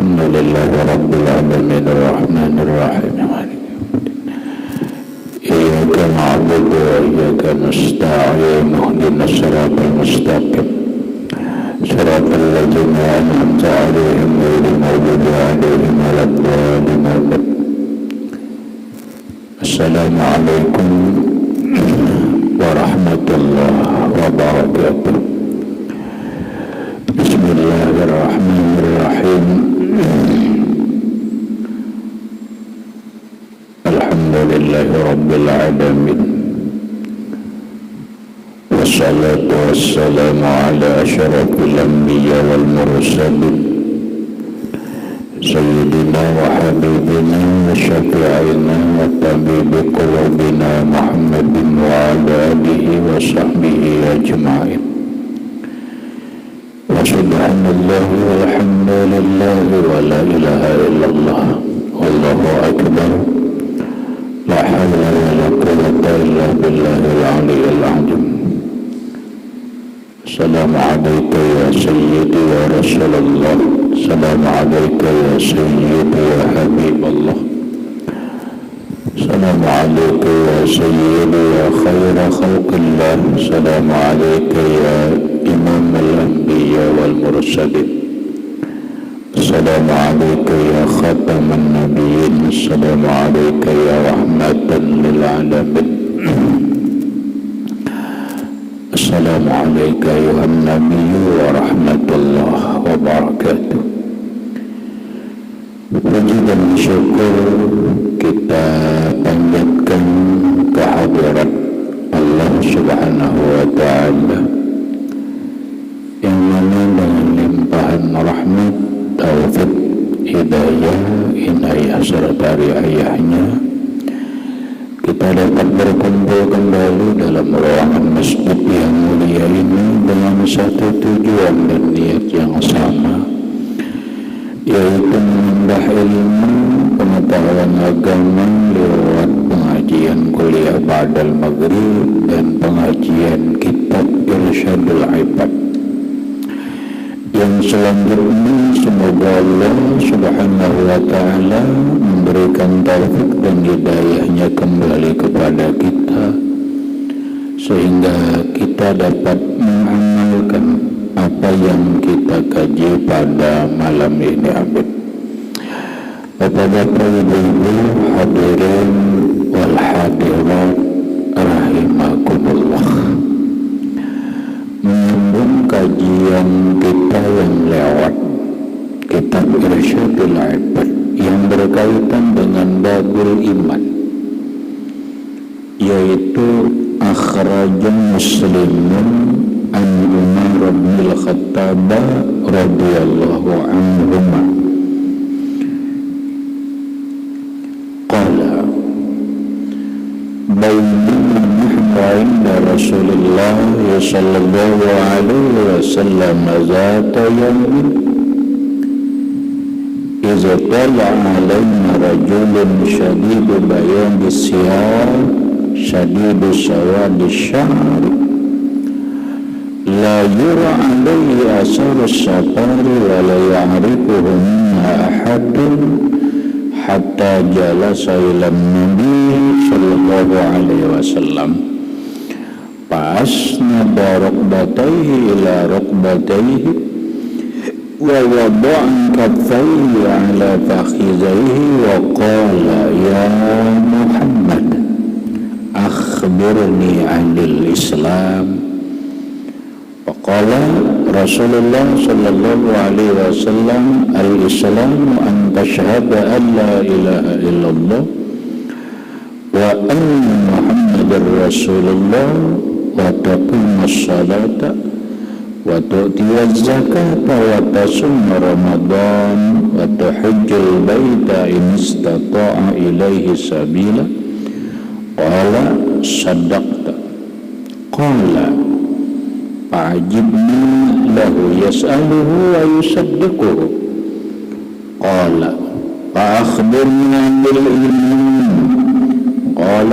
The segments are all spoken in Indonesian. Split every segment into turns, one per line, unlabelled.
Alhamdulillahi rabbil alamin arrahmanir rahim iyyaka na'budu wa iyyaka nasta'in ihdinas siratal mustaqim siratal ladzina an'amta 'alaihim ghairil maghdubi 'alaihim waladdallin. Assalamualaikum warahmatullahi wabarakatuh. Bismillahirrahmanirrahim. Alhamdulillahi rabbil alamin. Wassalatu wassalamu ala asyrafil anbiya wal mursalin Sayyidina wa habibina wa syafi'ina wa tabibi qulubina Muhammadin wa ala alihi wa sahbihi ajma'in. Wa subhanallahi walhamdulillahi wa la ilaha illallah wallahu akbar. La hawla wa la quwwata illa billahil aliyyil azim. Assalamu alayka ya sayyidi ya Rasulullah. Assalamu alayka ya sayyidi ya Habiballah. Assalamu alayka ya sayyidi ya khaira khalqillah. Assalamu alayka ya imam al-anbiya wal mursalin. Assalamu alayka ya khataman nabiyyin. Assalamu alayka ya rahmatan lil alamin. Assalamu alayka ayuhan nabiyyu wa rahmatullahi wa barakatuh. Puji dan syukur kita panjatkan kehadirat Allah Subhanahu wa ta'ala yang mana dengan limpahan rahmat, taufik, hidayah, inayah serta riayahnya kita dapat berkumpul kembali dalam ruangan masjid yang mulia ini dengan satu tujuan dan niat yang sama, yaitu menambah ilmu pengetahuan agama lewat pengajian kuliah ba'dal maghrib dan pengajian kitab Irsyadul Ibad. Yang selanjutnya semoga Allah Subhanahu wa ta'ala memberikan taufik dan hidayahnya kembali kepada kita sehingga kita dapat mengamalkan apa yang kita kaji pada malam ini. Amin. Bapak-bapak, ibu-ibu, hadirin wal hadirat rahimakumullah. Menyambung kajian kita yang lewat kitab Irsyadul Ibad yang berkaitan dengan babul iman, yaitu akhrajul muslimun an Umar bin Al-Khattab radhiyallahu anhuma qala bainama nahnu 'inda Rasulillah sallallahu alaihi wasallam zata yawmin idza tala'a 'alaina rajulun shadidu bayadi siyar shadidu sawadi sya'r la yura 'alaihi asaru safari wa la ya'rifuhu minna ahadun hatta jalasa ila Nabi sallallahu alaihi wasallam فأسند ركبتيه إلى ركبتيه ووضع كفيه على فخذيه وقال يا محمد أخبرني عن الإسلام. فقال رسول الله صلى الله عليه وسلم الإسلام أن تشهد أن لا إله إلا الله وأن محمد رسول الله وتقيم الصلاة وتؤتي الزكاة وتصوم رمضان وتحج البيت إن استطاع إليه سبيلا. قال صدقت. قال فعجبنا له يسأله ويصدقه. قال فأخبرنا بالإيمان. قال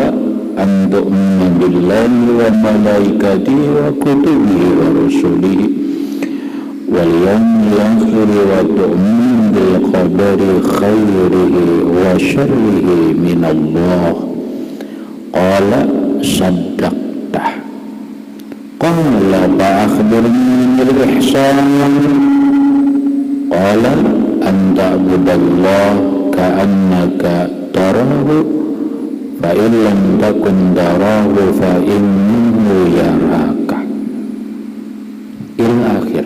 أن تؤمن بالله وملائكته وكتبه ورسله واليوم الآخر وتؤمن bil qadari khairihi wa syarrihi minallah. Qala saddaqtah. Qala fa'akhbirni bil ihsan. Qala an ta'budallah ka'annaka tarahu fa in lam takun tarahu fa innahu yaraka. Ila akhir.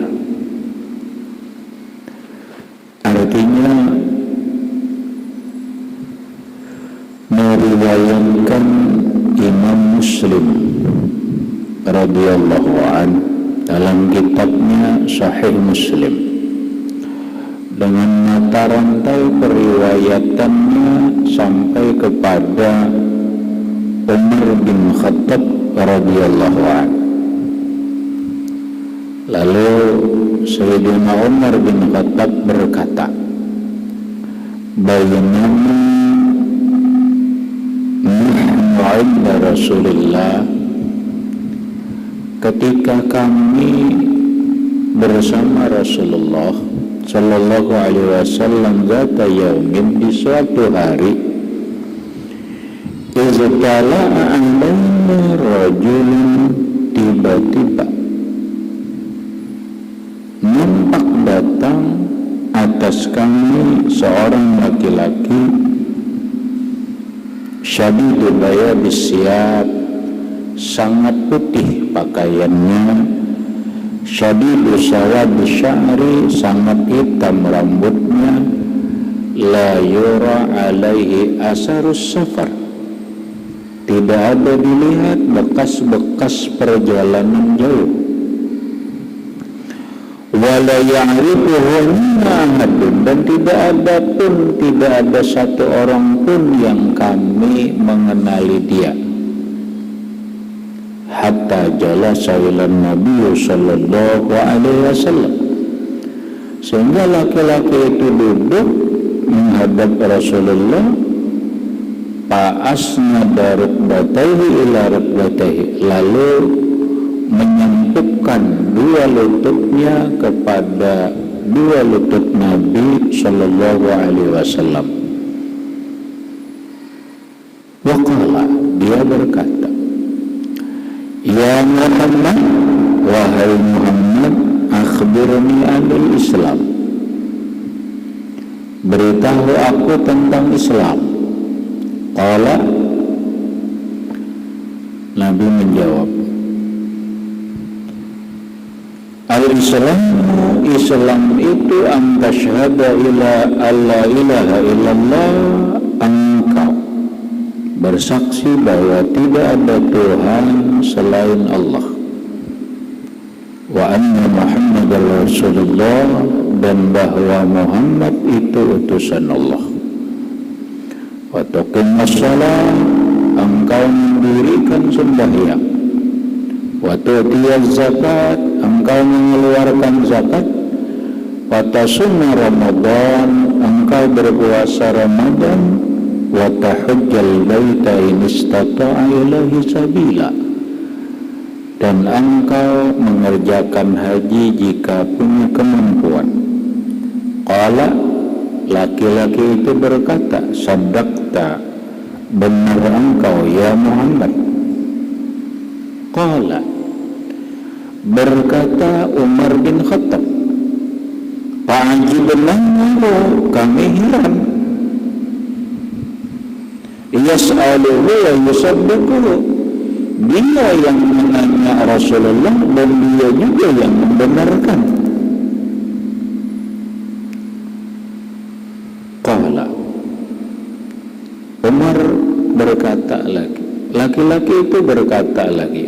Artinya meriwayatkan Imam Muslim radhiyallahu anhu dalam kitabnya Sahih Muslim dengan mata rantai periwayatannya sampai kepada Umar bin Khattab radhiyallahu anhu. Lalu Sayyidina Umar bin Khattab berkata, "Bainama nahnu 'inda Rasulillah," ketika kami bersama Rasulullah sallallahu alaihi wasallam zata yaumin, di suatu hari, iztala'a alaina rajulun, tiba-tiba nampak datang atas kami seorang laki-laki, syadidul bayadis siyab, sangat putih pakaiannya, syadidu sawadi sya'ri, sangat hitam rambutnya, la yura alaihi asarus safar, tidak ada dilihat bekas-bekas perjalanan jauh, wala ya'rifuhu ahadun, dan tidak ada satu orang pun yang kami mengenali dia. Hatta jalasa ila Nabi sallallahu alaihi wasallam, sehingga laki-laki itu duduk menghadap Rasulullah. Fa'asnada rukbatayhi ila rukbatayhi, lalu menyempukkan dua lututnya kepada dua lutut Nabi sallallahu alaihi wasallam. Wa qala, dia berkata, "Ya Muhammad, wahai Muhammad, akhbirni anil Islam, beritahu aku tentang Islam." Qala, Nabi menjawab, Islam itu an tasyhada ila alla ilaha illallah, engkau bersaksi bahwa tidak ada Tuhan selain Allah, wa anna Muhammadar Rasulullah, dan bahwa Muhammad itu utusan Allah, wa tuqimus shalah, engkau mendirikan sembahyang, wa tu'tiyaz zakat, engkau mengeluarkan zakat, wa tasumma Ramadan, engkau berpuasa Ramadan, wa tahujjal baita in istata'a ilaihi sabila, dan engkau mengerjakan haji jika punya kemampuan. Qala, laki-laki itu berkata, saddaqta, benar engkau ya Muhammad. Qala, berkata Umar bin Khattab, fa'ajibna, kami heran, yas'aluhu wa yusaddiquhu, dia yang menanya Rasulullah dan dia juga yang membenarkan. Qala, Umar berkata lagi, laki-laki itu berkata lagi,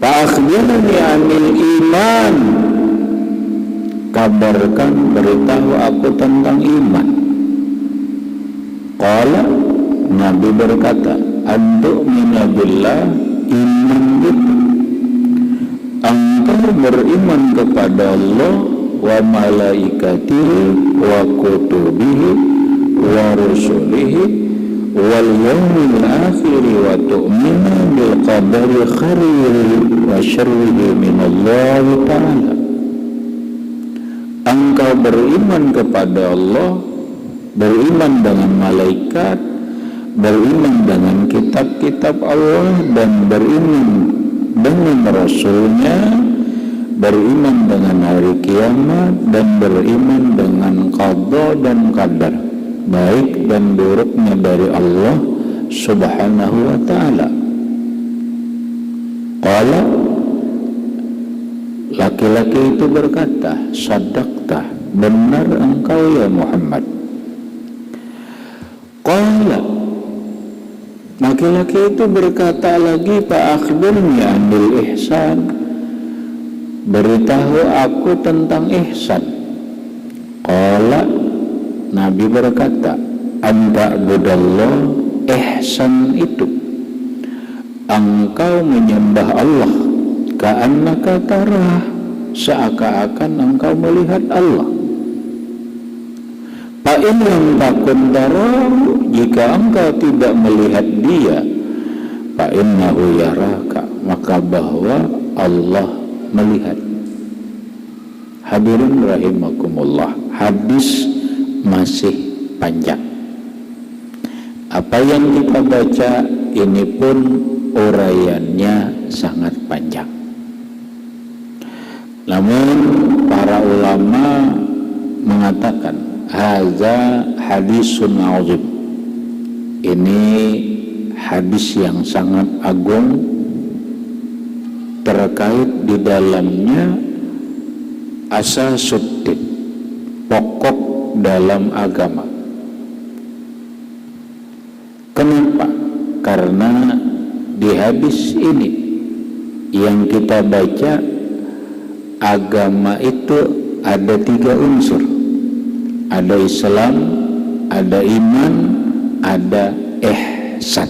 fa'akhbirni anil iman, kabarkan, beritahu aku tentang iman. Qala, Nabi berkata, antu'mina billah, iman itu engkau beriman kepada Allah, wa malaikatihi wa kutubihi wa rusulihi wal yawmil akhir, wa tu'mina bil qadari khairihi wa syarrihi minallahi ta'ala. engkau beriman kepada Allah, beriman dengan malaikat, beriman dengan kitab-kitab Allah, dan beriman dengan Rasulnya, beriman dengan hari kiamat, dan beriman dengan qada dan qadar, baik dan buruknya dari Allah subhanahu wa ta'ala. Qala, laki-laki itu berkata, sadaqta, benar engkau ya Muhammad. Qala, laki-laki itu berkata lagi, fa akhbirni anil ihsan, beritahu aku tentang ihsan. Qala, Nabi berkata, anta budallah, ihsan itu engkau menyembah Allah, ka'annaka tarah, seakan-akan engkau melihat Allah. Fa in lam takun tarahu, jika engkau tidak melihat dia, fa innahu yaraka, maka bahwa Allah melihat. Hadirin rahimakumullah, hadis masih panjang. Apa yang kita baca ini pun uraiannya sangat panjang. Namun para ulama mengatakan hadza hadisun azim, ini hadis yang sangat agung, terkait di dalamnya asasuddin, pokok dalam agama. Kenapa? Karena di hadis ini yang kita baca, agama itu ada 3 unsur. Ada Islam, ada iman, ada ihsan.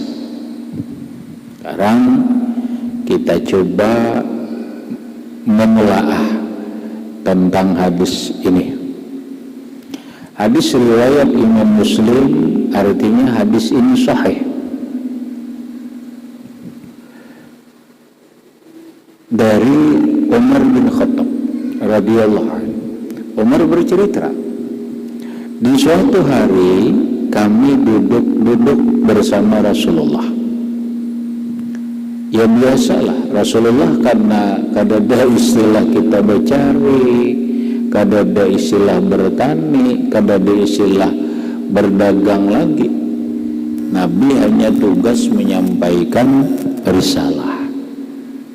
Sekarang kita coba menelaah tentang hadis ini. Hadis riwayat Imam Muslim, artinya hadis ini sahih. Dari Umar bin Khattab radhiyallahu anhu. Umar bercerita, di suatu hari kami duduk bersama Rasulullah. Ya biasalah, Rasulullah karena kadada istilah kita bercari, kadada istilah bertani, kadada istilah berdagang lagi. Nabi hanya tugas menyampaikan risalah.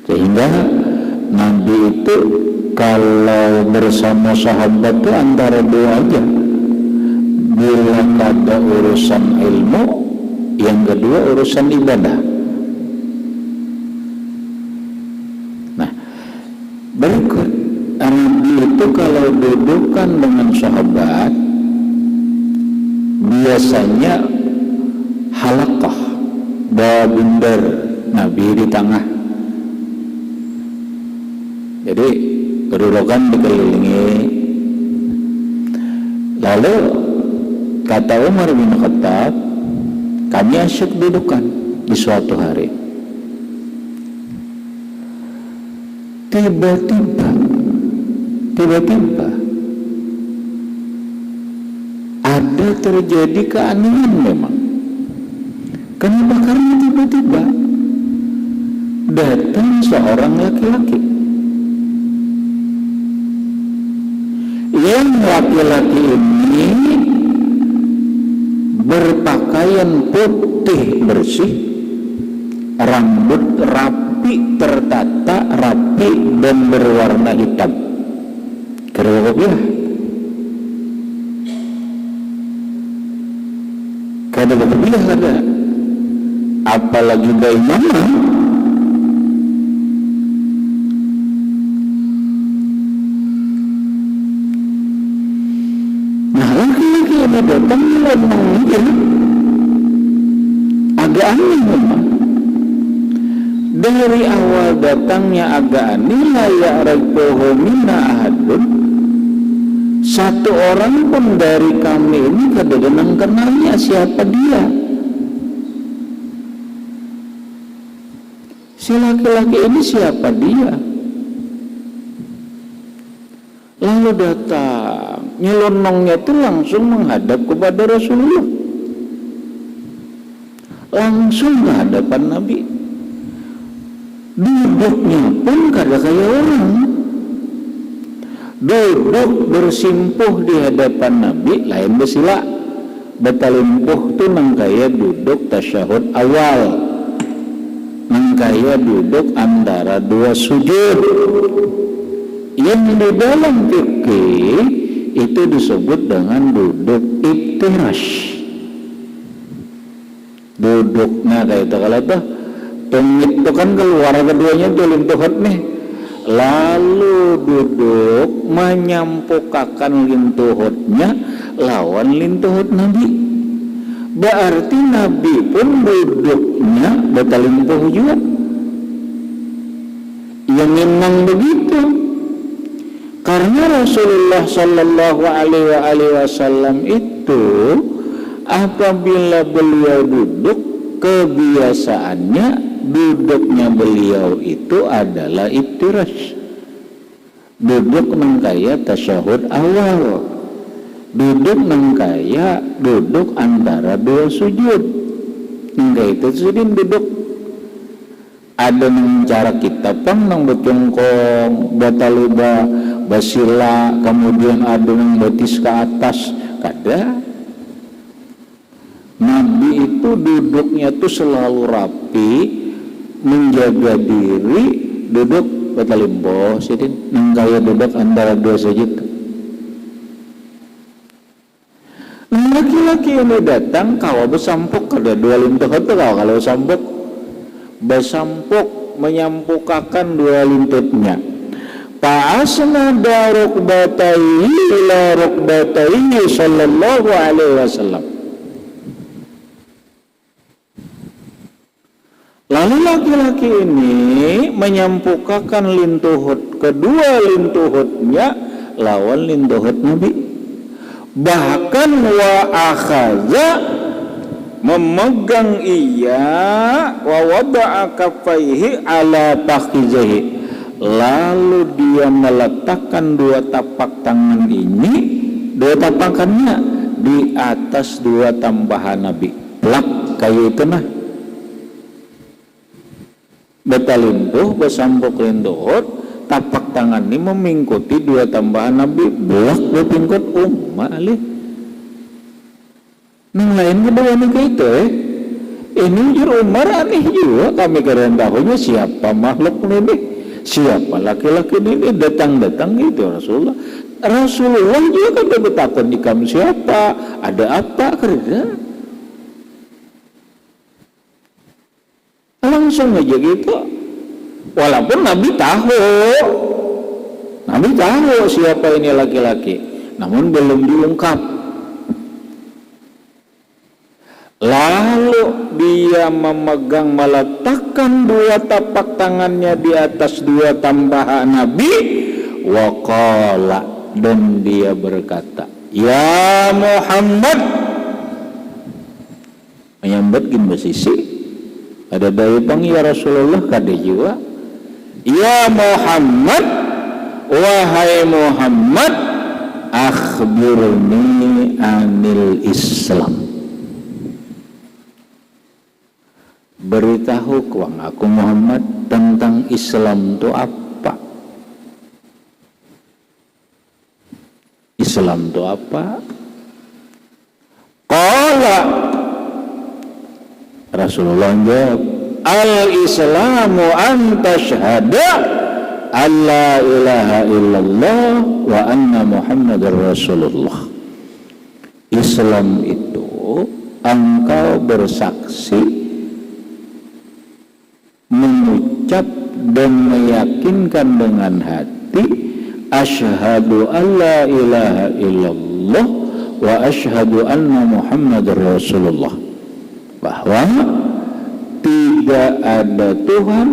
Sehingga Nabi itu kalau bersama sahabat itu antara 2 aja. Bila ada urusan ilmu, yang kedua urusan ibadah. Nah, berikut Nabi itu kalau dudukkan dengan sahabat biasanya halaqah, babundar, Nabi di tengah. Jadi kedudukan dikelilingi. Lalu kata Umar bin Khattab, kami asyik dudukan di suatu hari. Tiba-tiba ada terjadi keanehan memang. Kenapa? Karena tiba-tiba datang seorang laki-laki. Yang laki-laki ini berpakaian putih bersih, rambut rapi, tertata rapi, dan berwarna hitam. Kira-kira kada berlebihan ada, apalagi dari mana. Nah, laki-laki ini datang memang agak aneh memang. Dari awal datangnya agak aneh, la ya'rifuhu minna ahadun, satu orang pun dari kami ini kadang-kadang kenalnya siapa dia. Si laki-laki ini siapa dia? Lalu datang nyelonongnya itu langsung menghadap kepada Rasulullah, langsung ke hadapan Nabi. Duduknya pun kada kayak orang, duduk bersimpuh di hadapan Nabi, lain bersila. Betalimpuh tu nang kaya duduk tasyahud awal, nang kaya duduk antara dua sujud. Yang di dalam fikih itu disebut dengan duduk iftirash. Duduknya kayak itu kalau tuh tumit itu kan keluar keduanya tuh lintuhut nih, lalu duduk menyampukakan lintuhutnya lawan lintuhut Nabi. Berarti Nabi pun duduknya betalimpuh juga. Yang memang begitu. Karena Rasulullah Sallallahu Alaihi Wasallam itu apabila beliau duduk, kebiasaannya duduknya beliau itu adalah iftirash, duduk nangkaya tasyahud awal, duduk nangkaya duduk antara dua sujud, nangkaya itu sudin duduk. Ada nang cara kita pang nang berjongkong, bataluba, basila, kemudian ada nang betis ke atas, kada. Nabi itu duduknya tuh selalu rapi, menjaga diri, duduk batalimbo, sidin nang kaya duduk antara dua sujud. Laki-laki ini datang kawa besampuk, kada dua lintuh itu kalau sampuk besampuk menyampukakan dua lintutnya. Fa'asnada rukbatayhi ila rukbatayhi sallallahu alaihi wasallam. Lalu laki-laki ini menyampukakan lintuhut, kedua lintuhutnya lawan lintuhut Nabi. Bahkan wa akhadha memegang ia wa wada'a kaffaihi ala fakhidhihi, lalu dia meletakkan dua tapak tangan ini, dua tapakannya di atas dua tambahan Nabi. Plak kayak itu nah. Betalimpuh besampuk lintuhut, tapak tangan ini memingkuti dua tambahan Nabi. Blak berpingkut alih. Nang lain kedua ni itu ini jujur Umar aneh juga, kami keren tahunya siapa makhluk ini, siapa laki-laki ini datang-datang itu Rasulullah juga kan bertakun di kamu siapa, ada apa kerja, langsung aja gitu. Walaupun Nabi tahu siapa ini laki-laki, namun belum diungkap. Lalu dia memegang, meletakkan dua tapak tangannya di atas dua tambahan Nabi. Waqala, dan dia berkata, ya Muhammad, menyambut gin basisi. Ada daya pang ya Rasulullah kada juga. Ya Muhammad, wahai Muhammad, akhbirni anil Islam. Beritahu kuang aku Muhammad tentang Islam itu apa? Islam itu apa? Qala, Rasulullah jawab, al-islamu an tashhada an la ilaha illallah wa anna muhammadar rasulullah. Islam itu engkau bersaksi, mengucap dan meyakinkan dengan hati, asyhadu alla ilaha illallah wa asyhadu anna muhammadar rasulullah, bahwa tidak ada Tuhan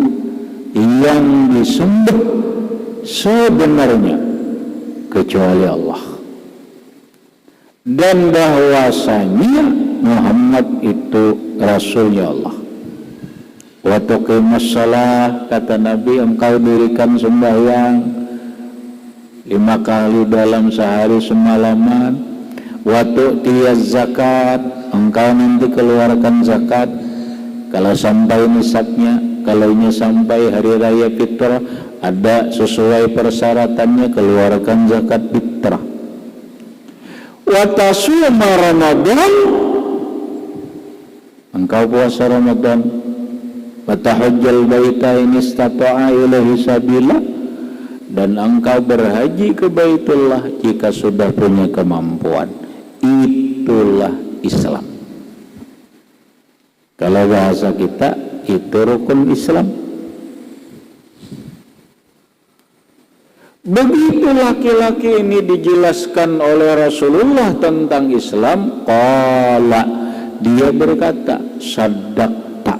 yang disembah sebenarnya kecuali Allah, dan bahwasanya Muhammad itu Rasulnya Allah. Wa tuqimus shalah, kata Nabi, engkau dirikan sembahyang, 5 kali dalam sehari semalaman. Wa tu'tiyaz zakat, engkau nanti keluarkan zakat kalau sampai nisabnya. Kalau ini sampai hari raya fitrah, ada sesuai persyaratannya, keluarkan zakat fitrah. Wa tasuma Ramadan, engkau puasa Ramadan. Wa tahajjal baita in istata'a ilaihi sabila, dan engkau berhaji ke Baitullah jika sudah punya kemampuan. Itulah Islam. Kalau bahasa kita, itu rukun Islam. Begitu laki-laki ini dijelaskan oleh Rasulullah tentang Islam, qala, dia berkata, saddaqta,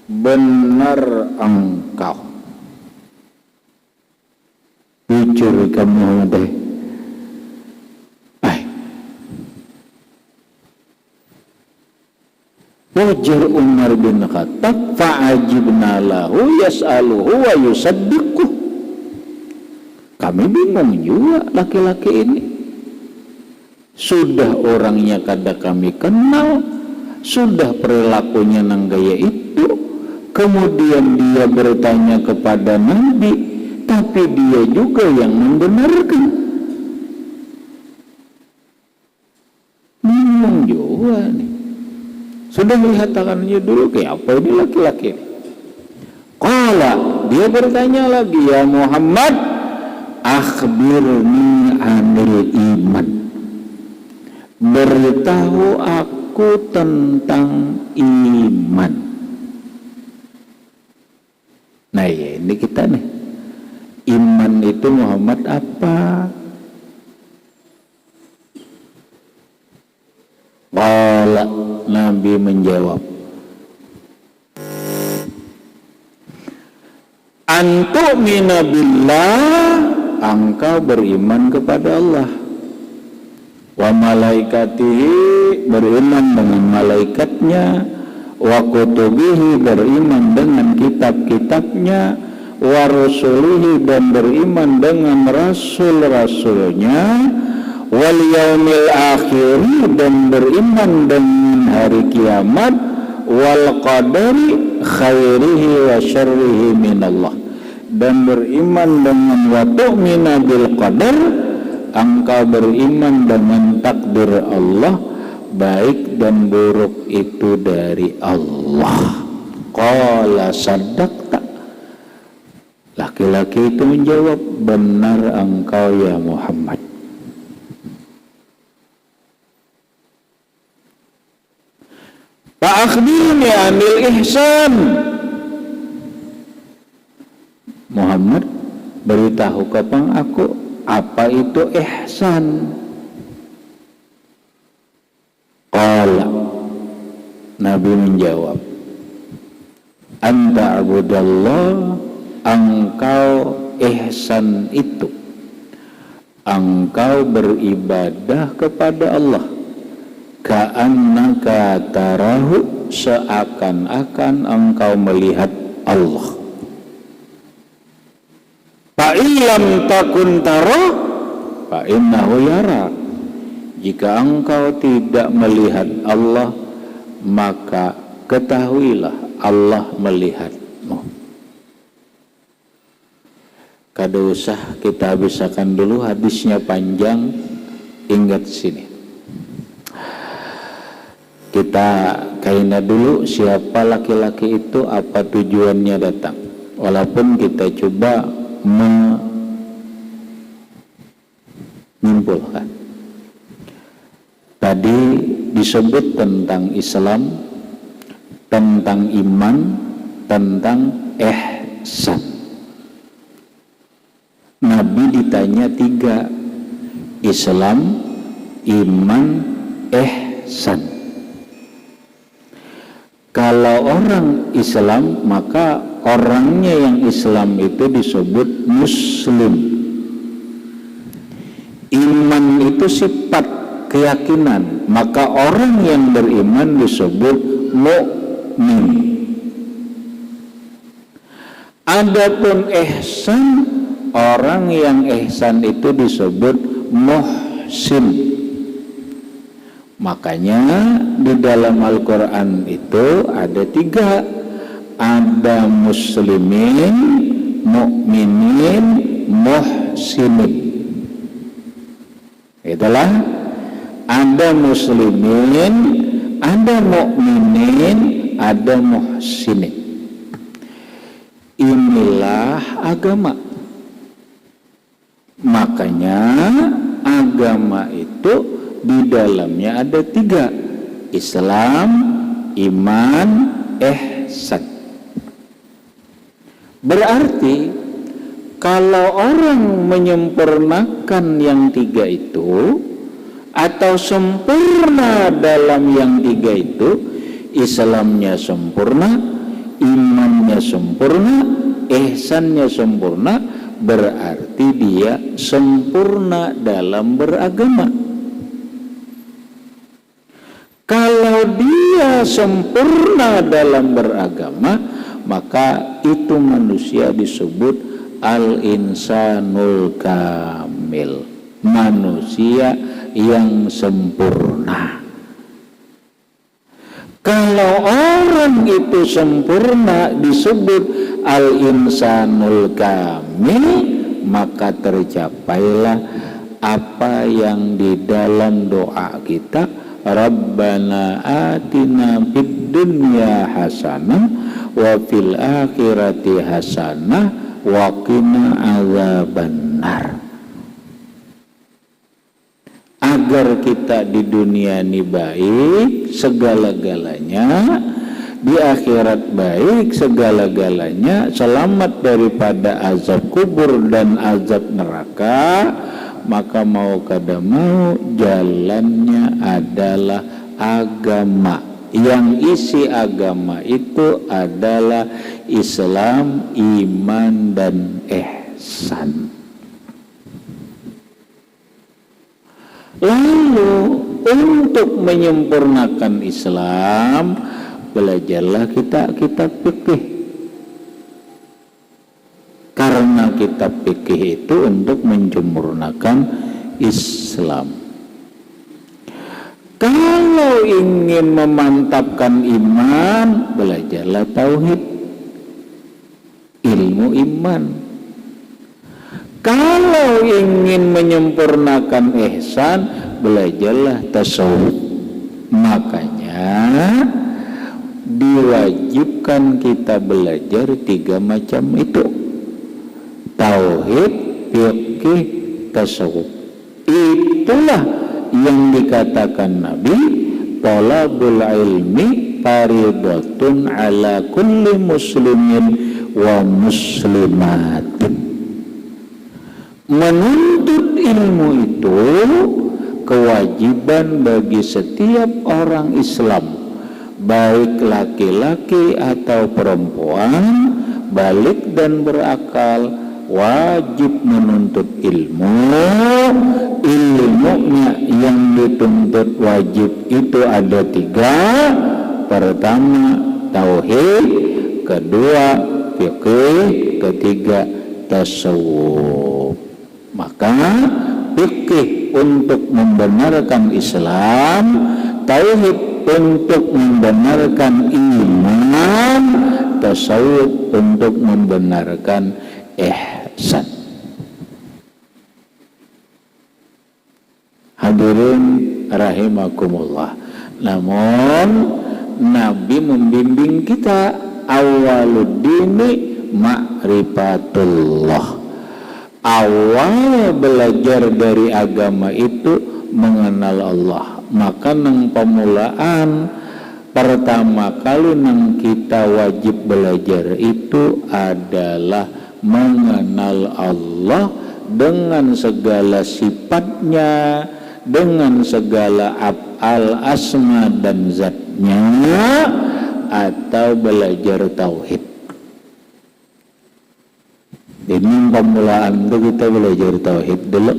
benar engkau. Jujur kamu deh. Wajar Umar bin Khattab fa'ajibna lahu yas'aluhu wa yusaddiquh. Kami bingung juga laki-laki ini. Sudah orangnya kada kami kenal, sudah perilakunya nang gaya itu, kemudian dia bertanya kepada Nabi, tapi dia juga yang membenarkan. Bingung juga nih. Sudah melihat tangannya dulu, kayak apa ini laki-laki ini? Qala, dia bertanya lagi, ya Muhammad, akhbirni anil iman, beritahu aku tentang iman. Nah ya, ini kita nih, iman itu Muhammad apa? Qala, Nabi menjawab, antu'mina billah, engkau beriman kepada Allah, wa malaikatihi, beriman dengan malaikatnya, wa kutubihi, beriman dengan kitab-kitabnya, wa rusulihi, dan beriman dengan rasul-rasulnya, wal yaumil akhir, dan beriman dengan hari kiamat, wal qadari khairihi wa syarrihi minallah, dan beriman dengan wa tu'mina bil qadar, engkau beriman dengan takdir Allah, baik dan buruk itu dari Allah. Qala saddaqta, laki-laki itu menjawab, benar engkau ya Muhammad. Fa'akhbirni anil ihsan, Muhammad, beritahu kepada aku apa itu ihsan. Qala, Nabi menjawab, anta abudallah, engkau ihsan itu engkau beribadah kepada Allah, ka'annaka tarahu, seakan-akan engkau melihat Allah. Fa'ilam takun tara fa'innahu yara, jika engkau tidak melihat Allah, maka ketahuilah Allah melihatmu. Kada usah kita habiskan dulu, hadisnya panjang, ingat sini. Kita kaina dulu siapa laki-laki itu, apa tujuannya datang. Walaupun kita coba menyimpulkan. Tadi disebut tentang Islam, tentang iman, tentang ihsan. Nabi ditanya 3, Islam, iman, ihsan. Kalau orang Islam, maka orangnya yang Islam itu disebut Muslim. Iman itu sifat keyakinan, maka orang yang beriman disebut mukmin. Adapun ihsan orang yang ihsan itu disebut muhsin. Makanya di dalam Al-Quran itu ada 3, ada muslimin, mukminin, muhsinin. Itulah, ada muslimin, ada mukminin, ada muhsinin. Inilah agama. Makanya agama itu di dalamnya ada 3, Islam, iman, ihsan. Berarti kalau orang menyempurnakan yang 3 itu, atau sempurna dalam yang 3 itu, Islamnya sempurna, imannya sempurna, ihsannya sempurna, berarti dia sempurna dalam beragama. Kalau dia sempurna dalam beragama, maka itu manusia disebut al-insanul kamil, manusia yang sempurna. Kalau orang itu sempurna disebut al-insanul kamil, maka tercapailah apa yang di dalam doa kita, Rabbana atina fid dunya hasanah wa fil akhirati hasanah wa qina azabannar. Agar kita di dunia ini baik segala-galanya, di akhirat baik segala-galanya, selamat daripada azab kubur dan azab neraka. Maka mau kada mau jalannya adalah agama. Yang isi agama itu adalah Islam, iman, dan ihsan. Lalu untuk menyempurnakan Islam, belajarlah kita kitab fikih. Karena kitab fikih itu untuk menyempurnakan Islam. Kalau ingin memantapkan iman, belajarlah tauhid, ilmu iman. Kalau ingin menyempurnakan ihsan, belajarlah tasawuf. Makanya diwajibkan kita belajar 3 macam itu: tauhid, fikih, tasawuf. Itulah yang dikatakan Nabi, talabul ilmi faridatun ala kulli muslimin wa muslimatin. Menuntut ilmu itu kewajiban bagi setiap orang Islam, baik laki-laki atau perempuan, balik dan berakal, wajib menuntut ilmu. Ilmunya yang dituntut wajib itu ada 3. Pertama tauhid, kedua fikih, ketiga tasawuf. Maka fikih untuk membenarkan Islam, tauhid untuk membenarkan iman, tasawuf untuk membenarkan ihsan. Hadirin rahimakumullah. Namun Nabi membimbing kita, awaluddini ma'rifatullah. Awal belajar dari agama itu mengenal Allah. Maka nang pemulaan pertama kali nang kita wajib belajar itu adalah mengenal Allah dengan segala sifatnya, dengan segala af'al, asma dan zatnya, atau belajar tauhid. Ini pemulaan itu kita belajar tauhid dulu.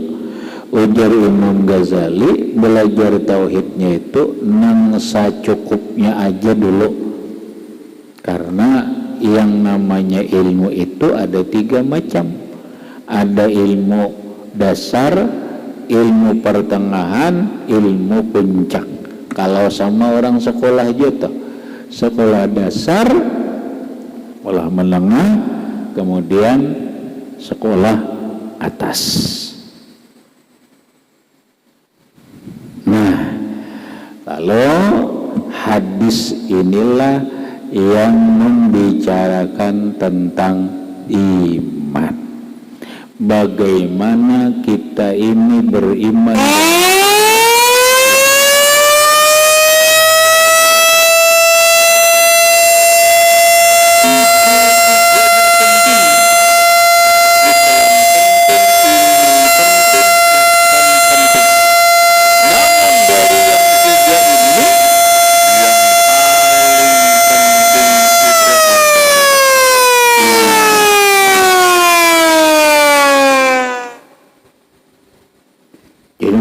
Ujar Imam Ghazali, belajar tauhidnya itu nang secukupnya aja dulu. Karena yang namanya ilmu itu ada 3 macam. Ada ilmu dasar, ilmu pertengahan, ilmu puncak. Kalau sama orang sekolah gitu, sekolah dasar, sekolah menengah, kemudian sekolah atas. Nah, kalau hadis inilah yang membicarakan tentang iman. Bagaimana kita ini beriman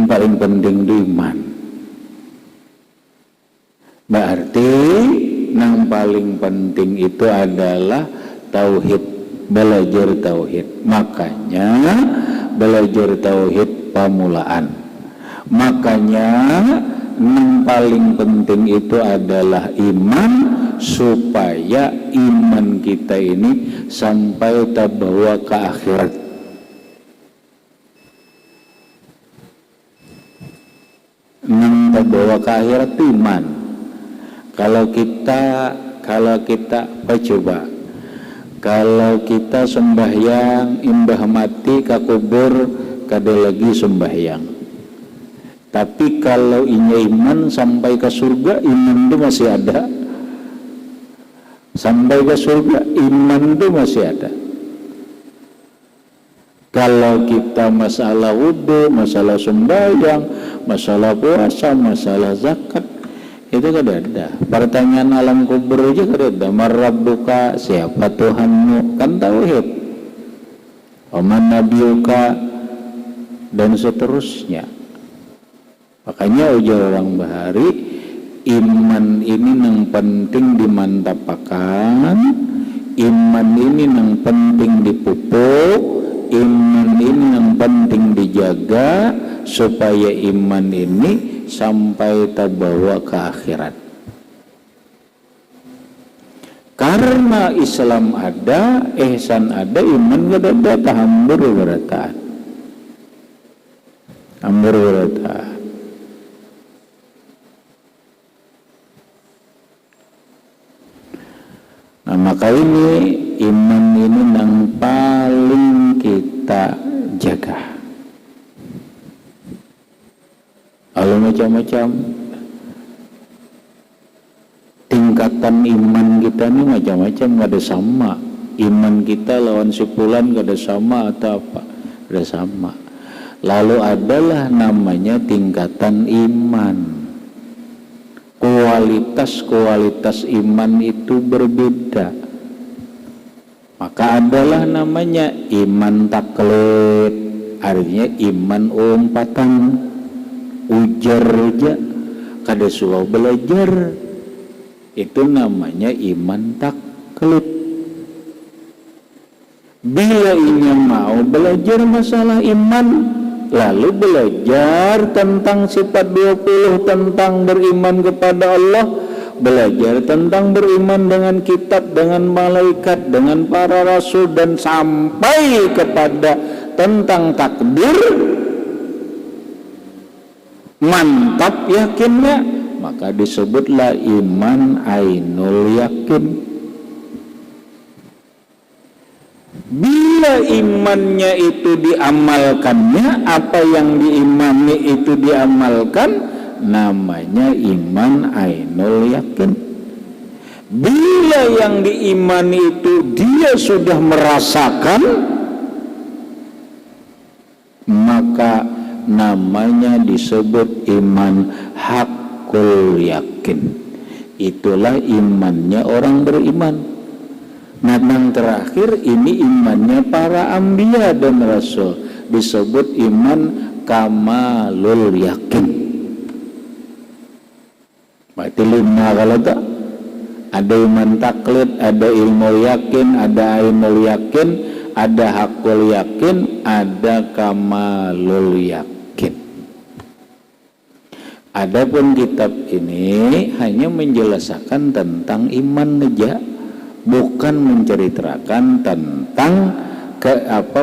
paling penting di iman. Berarti yang paling penting itu adalah tauhid, belajar tauhid. Makanya belajar tauhid pamulaan. Makanya yang paling penting itu adalah iman, supaya iman kita ini sampai terbawa ke akhirat. Nang terbawa ke akhirat iman. Kalau kita coba, kalau kita sembahyang imbah mati ke kubur kada lagi sembahyang. Tapi kalau inya iman sampai ke surga, iman itu masih ada. Sampai ke surga, iman itu masih ada. Kalau kita masalah wudhu, masalah sembahyang, masalah puasa, masalah zakat, itu kada ada. Pertanyaan alam kubur aja kada ada. Marabbuka, siapa Tuhanmu? Kan tauhid. Waman nabiyuka, dan seterusnya. Makanya ujar orang Bahari, iman ini yang penting dimantapakan, iman ini yang penting dipupuk, iman ini yang penting dijaga, supaya iman ini sampai terbawa ke akhirat. Karena Islam ada, ihsan ada, iman gak ada, tahambur berataan. Hambur berataan. Nah, maka ini iman ini yang paling kita jaga. Kalau macam-macam tingkatan iman kita ini macam-macam, gak ada sama. Iman kita lawan si fulan gak ada sama atau apa, gak ada sama. Lalu adalah namanya tingkatan iman. Kualitas iman itu berbeda. Maka adalah namanya iman taklid, artinya iman umpatan, ujar aja kada suah belajar, itu namanya iman taklid. Bila ini mau belajar masalah iman, lalu belajar tentang sifat 20, tentang beriman kepada Allah, belajar tentang beriman dengan kitab, dengan malaikat, dengan para rasul, dan sampai kepada tentang takdir, mantap yakinnya, maka disebutlah iman ainul yakin. Bila imannya itu diamalkannya, apa yang diimani itu diamalkan, namanya iman ainul yakin. Bila yang diimani itu dia sudah merasakan, maka namanya disebut iman hakul yakin. Itulah imannya orang beriman. Nah, yang terakhir ini imannya para anbiya dan rasul, disebut iman kamalul yakin. Berarti 5 kalau tak, ada iman taklid, ada ilmu yakin, ada ainul yakin, Ada hakul yakin, ada kamalul yakin. Adapun kitab ini hanya menjelaskan tentang iman saja, bukan menceritakan tentang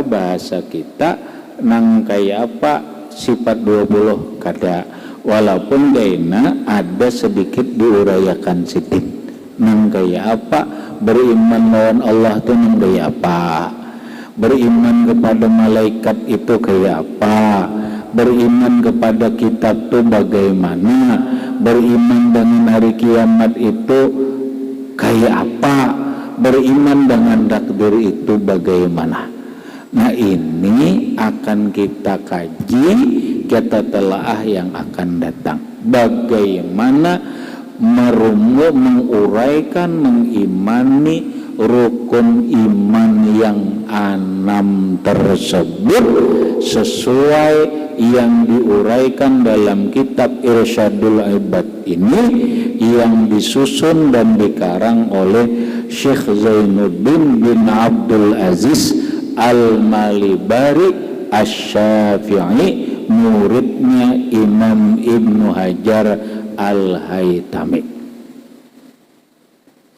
bahasa kita nang kayak apa sifat 20 kada, walaupun gaina ada sedikit diurayakan sedikit nang kayak apa beriman lawan Allah tuh nang kayak apa, beriman kepada malaikat itu kayak apa, beriman kepada kitab tuh bagaimana, beriman dengan hari kiamat itu kayak apa, beriman dengan takdir itu bagaimana. Nah ini akan kita kaji, kita telaah yang akan datang. Bagaimana menguraikan, mengimani rukun iman yang 6 tersebut sesuai yang diuraikan dalam kitab Irsyadul Ibad ini yang disusun dan dikarang oleh Syekh Zainuddin bin Abdul Aziz Al-Malibari Asy-Syafi'i, muridnya Imam Ibnu Hajar Al-Haytami.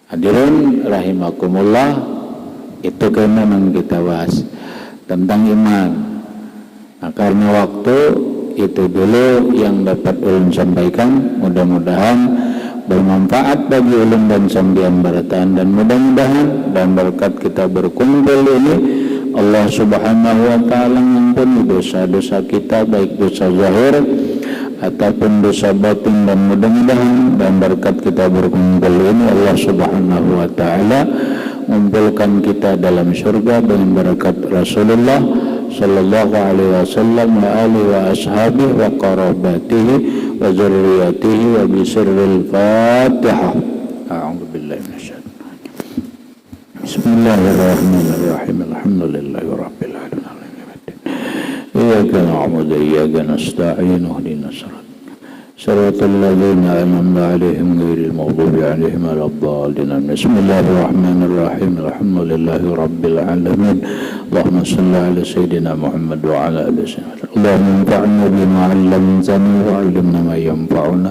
Hadirin rahimakumullah, itu kan memang kita bahas tentang iman. Nah, karena waktu itu dulu yang dapat ulun sampaikan, mudah-mudahan bermanfaat bagi ulun dan sambian bertahan, dan mudah-mudahan dan berkat kita berkumpul ini Allah Subhanahu wa taala mengampuni dosa-dosa kita, baik dosa zahir ataupun dosa batin, dan mudah-mudahan dan berkat kita berkumpul ini Allah Subhanahu wa taala mengumpulkan kita dalam surga dengan berkat Rasulullah sallallahu alaihi wasallam wa alihi wa ashabihi wa qarabatihi wa dzurriyyatihi wa bi sirril Fatihah. A'udzu billahi minasyaitonir rajim. Bismillahirrahmanirrahim. Alhamdulillahi rabbil alamin. Iyyaka na'budu wa iyyaka nasta'in. Ihdinas siratal ladzina an'amta 'alaihim ghairil maghdubi 'alaihim waladdallin. Bismillahirrahmanirrahim. Alhamdulillahi rabbil alamin. Allahumma shalli 'ala sayyidina Muhammad wa 'ala ali sayyidina. Allahumma anfa'na bima 'allamtana wa 'allimna ma yanfa'una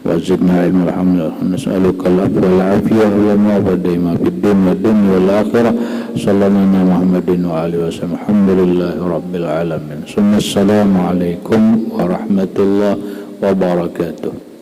wa zidna ilman. Alhamdulillah, nas'aluka al-'afwa wal 'afiyah wa ma badaima fid din wad dunya wal akhirah. Sallallahu ala Muhammadin wa alihi wasallam. Alhamdulillahi rabbil alamin. Assalamu alaikum warahmatullahi wabarakatuh.